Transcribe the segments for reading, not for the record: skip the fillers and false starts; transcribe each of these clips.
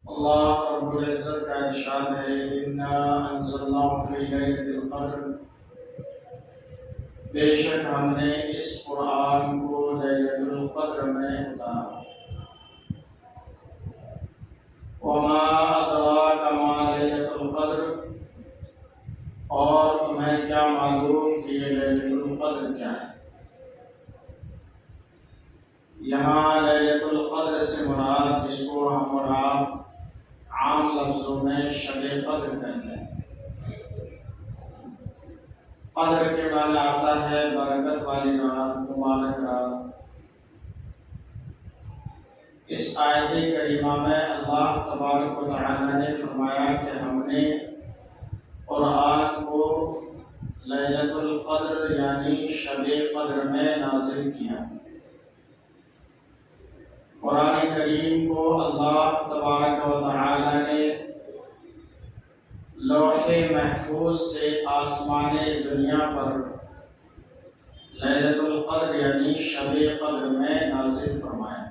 اللہ رب العزت کا ارشاد ہے انا انزلناہ فی لیلۃ القدر، بے شک ہم نے اس قرآن کو لیلۃ القدر میں اتارا۔ وما ادراک ما لیلۃ القدر، اور تمہیں کیا معلوم کہ یہ لیلۃ القدر کیا ہے۔ یہاں لیلۃ القدر سے مراد، جس کو ہم اور آپ عام لفظوں میں شب قدر کہتے ہیں، قدر کے معنی آتا ہے برکت والی رات، مبارک رات۔ اس آیت کریمہ میں اللہ تبارک و تعالی نے فرمایا کہ ہم نے قرآن کو لیلۃ القدر یعنی شب قدر میں نازل کیا۔ قرآن کریم کو اللہ تبارک و تعالی نے لوح محفوظ سے آسمان دنیا پر لیلۃ القدر یعنی شب قدر میں نازل فرمایا،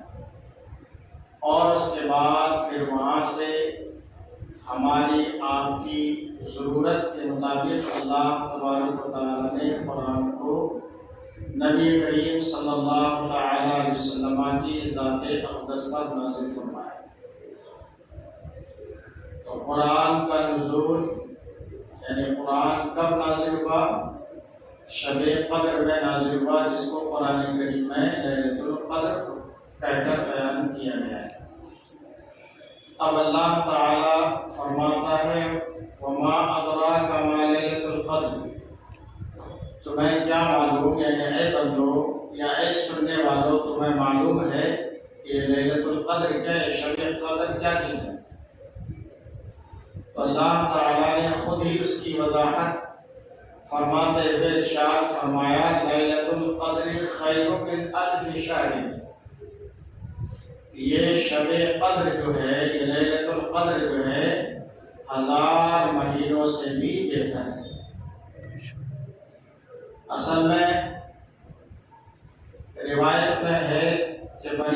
اور اس کے بعد پھر وہاں سے ہماری آپ کی ضرورت کے مطابق اللہ تبارک و تعالی نے قرآن کو نبی کریم صلی اللہ علیہ وسلم کی ذات اقدس پر نازل فرمایا۔ تو قرآن کا نزول یعنی قرآن کب نازل ہوا؟ شب قدر میں نازل ہوا، جس کو قرآن کریم میں لیلۃ القدر کہہ کر بیان کیا گیا ہے۔ اب اللہ تعالی فرماتا ہے وما ادراک ما لیلۃ القدر، تمہیں کیا معلوم، یعنی اے بندو یا اے سننے والو تمہیں معلوم ہے کہ لیلۃ القدر کیا ہے، شب قدر کیا چیز ہے؟ تو اللہ تعالی نے خود ہی اس کی وضاحت فرماتے ہوئے ارشاد فرمایا لیلۃ القدر خیر من الف شہر، یہ شب قدر جو ہے، یہ لیلۃ القدر جو ہے 1000 مہینوں سے بھی بہتر ہے۔ اصل میں روایت میں ہے کہ بنی